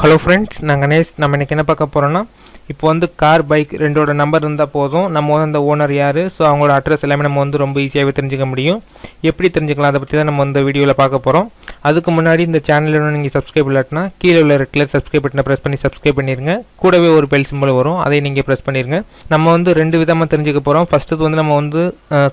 Hello friends, நான் கணேஷ். நம்ம இன்றைக்கி என்ன பார்க்க போகிறோன்னா, இப்போ வந்து கார் பைக் ரெண்டோட நம்பர் இருந்தால் போதும், நம்ம வந்து அந்த ஓனர் யார், ஸோ அவங்களோட அட்ரஸ் எல்லாமே நம்ம வந்து ரொம்ப ஈஸியாகவே தெரிஞ்சுக்க முடியும். எப்படி தெரிஞ்சுக்கலாம் அதை பற்றி தான் நம்ம இந்த வீடியோவில் பார்க்க போகிறோம். அதுக்கு முன்னாடி இந்த சேனலில் நீங்கள் சப்ஸ்கிரைப் இல்லாட்டினா கீழே உள்ள ரெட் கலர் சப்ஸ்கிரைப் பட்டனை ப்ரெஸ் பண்ணி சப்ஸ்கிரைப் பண்ணிடுங்க. கூடவே ஒரு பெல் சிம்பிள் வரும், அதை நீங்கள் ப்ரெஸ் பண்ணிடுங்க. நம்ம வந்து ரெண்டு விதமாக தெரிஞ்சுக்க போகிறோம். ஃபஸ்ட்டு வந்து நம்ம வந்து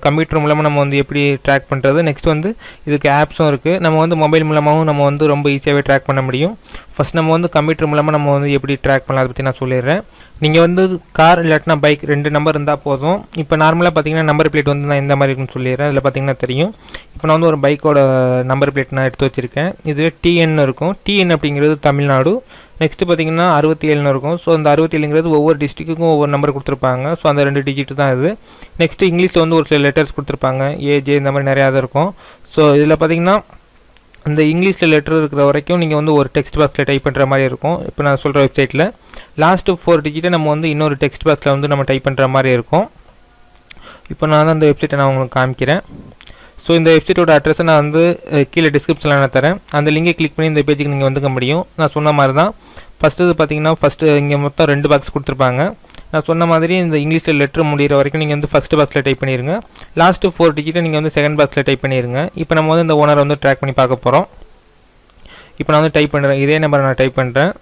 கம்ப்யூட்டர் மூலமாக நம்ம வந்து எப்படி ட்ராக் பண்ணுறது, நெக்ஸ்ட் வந்து இதுக்கு ஆப்ஸும் இருக்குது. நம்ம வந்து மொபைல் மூலமாகவும் நம்ம வந்து ரொம்ப ஈஸியாகவே ட்ராக் பண்ண முடியும். ஃபஸ்ட் நம்ம வந்து கம்ப்யூட்டர் மூலமாக நம்ம வந்து எப்படி ட்ராக் பண்ணலாம் அதை பற்றி நான் சொல்லிடுறேன். நீங்கள் வந்து கார் இல்லாட்டினா பைக் ரெண்டு நம்பர் இருந்தால் போதும். இப்போ நார்மலாக பார்த்தீங்கன்னா நம்பர் பிளேட் வந்து நான் இந்த மாதிரி இருக்குன்னு சொல்லிடுறேன். அதில் பார்த்தீங்கன்னா தெரியும். இப்போ நான் வந்து ஒரு பைக்கோட நம்பர் பிளேட் நான் எடுத்து வச்சுருக்கேன். இது டிஎன் இருக்கும். டிஎன் அப்படிங்கிறது தமிழ்நாடு. நெக்ஸ்ட்டு பார்த்தீங்கன்னா 67 இருக்கும். ஸோ அந்த 67ங்கிறது ஒவ்வொரு டிஸ்ட்ரிக்ட்டுக்கும் ஒவ்வொரு நம்பர் கொடுத்துருப்பாங்க. ஸோ அந்த 2 டிஜிட் தான் இது. நெக்ஸ்ட்டு இங்கிலீஷில் வந்து ஒரு சில லெட்டர்ஸ் கொடுத்துருப்பாங்க, ஏஜே இந்த மாதிரி நிறையா இருக்கும். ஸோ இதில் பார்த்தீங்கன்னா அந்த இங்கிலீஷில் லெட்டர் இருக்கிற வரைக்கும் நீங்கள் வந்து ஒரு டெக்ஸ்ட் பாக்ஸில் டைப் பண்ணுற மாதிரி இருக்கும். இப்போ நான் சொல்கிற வெப்சைட்டில் லாஸ்ட்டு 4 டிஜிட்டை நம்ம வந்து இன்னொரு டெக்ஸ்ட் பாக்ஸில் வந்து நம்ம டைப் பண்ணுற மாதிரி இருக்கும். இப்போ நான் தான் அந்த வெப்சைட்டை நான் உங்களுக்கு காமிக்கிறேன். ஸோ இந்த வெப்சைட்டோட அட்ரஸை நான் வந்து கீழே டிஸ்கிரிப்ஷனில் நான் தரேன். அந்த லிங்கை கிளிக் பண்ணி இந்த பேஜுக்கு நீங்கள் வந்துக்க முடியும். நான் சொன்ன மாதிரி தான் ஃபஸ்ட்டு இது பார்த்தீங்கன்னா இங்கே மொத்தம் 2 பாக்ஸ் கொடுத்துருப்பாங்க. நான் சொன்ன மாதிரி இந்த இங்கிலீஷில் லெட்டர் முடிகிற வரைக்கும் நீங்கள் வந்து ஃபஸ்ட்டு பாக்ஸில் டைப் பண்ணிடுங்க. லாஸ்ட்டு 4 டிஜிட்டை நீங்கள் வந்து செகண்ட் பாக்ஸில் டைப் பண்ணிடுங்க. இப்போ நம்ம வந்து இந்த ஓனரை வந்து ட்ராக் பண்ணி பார்க்க போகிறோம். இப்போ நான் வந்து டைப் பண்ணுறேன், இதே நம்பரை நான் டைப் பண்ணுறேன்.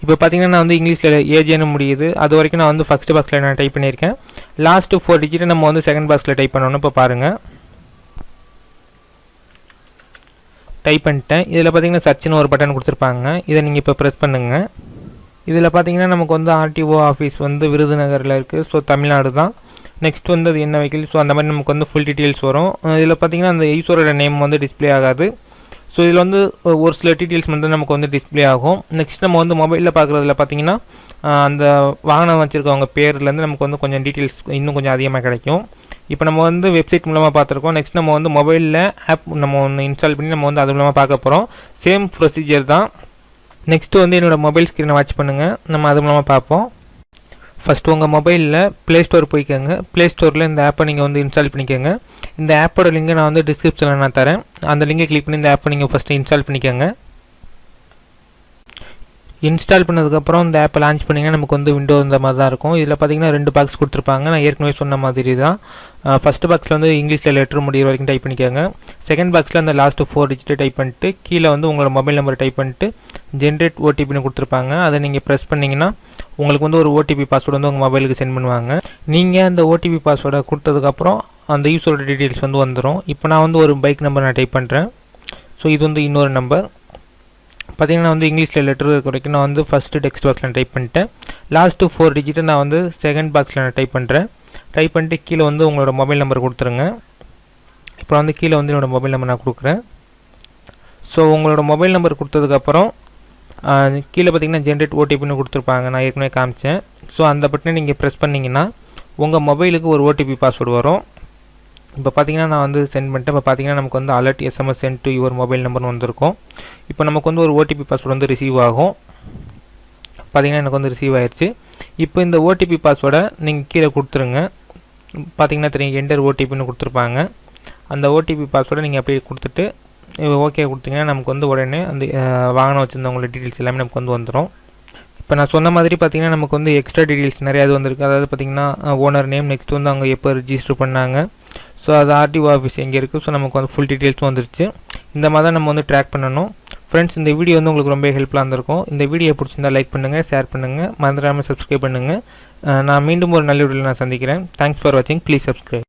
இப்போ பார்த்தீங்கன்னா நான் வந்து இங்கிலீஷில் ஏஜேன்னு முடியுது, அது வரைக்கும் நான் வந்து ஃபஸ்ட்டு பாக்ஸில் நான் டைப் பண்ணியிருக்கேன். லாஸ்ட்டு 4 டிஜிட்டை நம்ம வந்து செகண்ட் பாக்ஸில் டைப் பண்ணணும். இப்போ பாருங்கள், டைப் பண்ணிட்டேன். இதில் பார்த்தீங்கன்னா சர்ச்னு ஒரு பட்டன் கொடுத்துருப்பாங்க, இதை நீங்கள் இப்போ ப்ரெஸ் பண்ணுங்கள். இதில் பார்த்தீங்கன்னா நமக்கு வந்து ஆர்டிஓ ஆஃபீஸ் வந்து விருதுநகரில் இருக்குது. ஸோ தமிழ்நாடு தான். நெக்ஸ்ட் வந்து அது என்ன வெஹிக்கிள், ஸோ அந்த மாதிரி நமக்கு வந்து ஃபுல் டீட்டெயில்ஸ் வரும். இதில் பார்த்தீங்கன்னா அந்த யூசரோட நேம் வந்து டிஸ்பிளே ஆகாது. ஸோ இதில் வந்து ஒரு சில டீட்டெயில்ஸ் வந்து நமக்கு வந்து டிஸ்பிளே ஆகும். நெக்ஸ்ட் நம்ம வந்து மொபைலில் பார்க்குறதுல பார்த்தீங்கன்னா அந்த வாகனம் வச்சுருக்கவங்க பேர்லேருந்து நமக்கு வந்து கொஞ்சம் டீட்டெயில்ஸ் இன்னும் கொஞ்சம் அதிகமாக கிடைக்கும். இப்போ நம்ம வந்து வெப்சைட் மூலமாக பார்த்துருக்கோம். நெக்ஸ்ட் நம்ம வந்து மொபைலில் ஆப் நம்ம ஒன்று இன்ஸ்டால் பண்ணி நம்ம வந்து அது மூலமாக பார்க்க போகிறோம். சேம் ப்ரொசீஜர் தான். நெக்ஸ்ட்டு வந்து என்னோடய மொபைல் ஸ்க்ரீனை வாட்ச் பண்ணுங்கள், நம்ம அது மூலமாக பார்ப்போம். ஃபஸ்ட்டு உங்கள் மொபைலில் ப்ளே ஸ்டோர் போய்க்கோங்க. ப்ளே ஸ்டோரில் இந்த ஆப்பை நீங்கள் வந்து இன்ஸ்டால் பண்ணிக்கோங்க. இந்த ஆப்போட லிங்கை நான் வந்து டிஸ்கிரிப்ஷனில் நான் தரேன். அந்த லிங்கை கிளிக் பண்ணி இந்த ஆப்பை நீங்கள் ஃபஸ்ட்டு இன்ஸ்டால் பண்ணிக்கோங்க. இன்ஸ்டால் பண்ணதுக்கப்புறம் இந்த ஆப்பை லான்ச் பண்ணிங்கன்னா நமக்கு வந்து விண்டோ இந்த மாதிரி தான் இருக்கும். இதில் பார்த்தீங்கன்னா 2 பாக்ஸ் கொடுத்துருப்பாங்க. நான் ஏற்கனவே சொன்ன மாதிரி தான். ஃபஸ்ட்டு பாக்ஸில் வந்து இங்கிலீஷில் லெட்டர் முடிகிற வரைக்கும் டைப் பண்ணிக்கோங்க. செகண்ட் பாக்ஸில் அந்த லாஸ்ட்டு 4 டிஜிட்டை டைப் பண்ணிட்டு கீழே வந்து உங்களோட மொபைல் நம்பரை டைப் பண்ணிட்டு ஜென்ரேட் ஓடிபின்னு கொடுத்துருப்பாங்க. அதை நீங்கள் ப்ரெஸ் பண்ணிங்கன்னா உங்களுக்கு வந்து ஒரு ஓடிபி பாஸ்வேர்டு வந்து உங்கள் மொபைலுக்கு சென்ட் பண்ணுவாங்க. நீங்கள் அந்த ஓடிபி பாஸ்வேர்டை கொடுத்ததுக்கப்புறம் அந்த யூஸரோட டீட்டெயில்ஸ் வந்து வந்துடும். இப்போ நான் வந்து ஒரு பைக் நம்பர் நான் டைப் பண்ணுறேன். ஸோ இது வந்து இன்னொரு நம்பர். பார்த்தீங்கன்னா வந்து இங்கிலீஷில் லெட்டர் இருக்க வரைக்கும் நான் வந்து ஃபஸ்ட்டு டெக்ஸ்ட் பாக்ஸில் டைப் பண்ணிட்டேன். லாஸ்ட்டு 4 டிஜிட்டை நான் வந்து செகண்ட் பாக்ஸில் நான் டைப் பண்ணுறேன். டைப் பண்ணிட்டு கீழே வந்து உங்களோட மொபைல் நம்பர் கொடுத்துருங்க. இப்போ வந்து கீழே வந்து என்னோடய மொபைல் நம்பர் நான் கொடுக்குறேன். ஸோ உங்களோட மொபைல் நம்பர் கொடுத்ததுக்கப்புறம் கீழே பார்த்தீங்கன்னா ஜென்ரேட் ஓடிபின்னு கொடுத்துருப்பாங்க, நான் ஏற்கனவே காமிச்சேன். ஸோ அந்த பட்டனை நீங்கள் ப்ரெஸ் பண்ணிங்கன்னா உங்கள் மொபைலுக்கு ஒரு ஓடிபி பாஸ்வேர்டு வரும். இப்போ பார்த்தீங்கன்னா நான் வந்து சென்ட் பண்ணிட்டேன். இப்போ பார்த்தீங்கன்னா நமக்கு வந்து alert SMS sent to your mobile நம்பர்னு வந்திருக்கும். இப்போ நமக்கு வந்து ஒரு ஓடிபி பாஸ்வேர்டு வந்து ரிசீவ் ஆகும். பார்த்தீங்கன்னா எனக்கு வந்து ரிசீவ் ஆயிடுச்சு. இப்போ இந்த ஓடிபி பாஸ்வேர்டை நீங்கள் கீழே கொடுத்துருங்க. பார்த்தீங்கன்னா தெரியும், என்டர் ஓடிபின்னு கொடுத்துருப்பாங்க. அந்த ஓடிபி பாஸ்வேர்டை நீங்கள் அப்படியே கொடுத்துட்டு ஓகே கொடுத்தீங்கன்னா நமக்கு வந்து உடனே அந்த வாகனம் வச்சுருந்தவங்களோட டீட்டெயில்ஸ் எல்லாமே நமக்கு வந்து வந்துடும். இப்போ நான் சொன்ன மாதிரி பார்த்தீங்கன்னா நமக்கு வந்து எக்ஸ்ட்ரா டீட்டெயில்ஸ் நிறையா இது வந்திருக்கு. அதாவது பார்த்தீங்கன்னா ஓனர் நேம், நெக்ஸ்ட் வந்து அவங்க எப்போ ரிஜிஸ்டர் பண்ணாங்க, ஸோ அது ஆர்டிஓ ஆஃபீஸ் எங்கே இருக்குது, ஸோ நமக்கு வந்து ஃபுல் டீட்டெயில்ஸும் வந்துருச்சு. இந்த மாதிரி தான் நம்ம வந்து ட்ராக் பண்ணணும். ஃப்ரெண்ட்ஸ், இந்த வீடியோ வந்து உங்களுக்கு ரொம்ப ஹெல்ப்ஃபுல்லாக இருந்திருக்கும். இந்த வீடியோ பிடிச்சிருந்தால் லைக் பண்ணுங்கள், ஷேர் பண்ணுங்கள், மறந்துடாமல் சப்ஸ்கிரைப் பண்ணுங்கள். நான் மீண்டும் ஒரு நல்ல வீடியோவில் நான் சந்திக்கிறேன். தேங்க்ஸ் ஃபார் வாட்சிங். Please subscribe.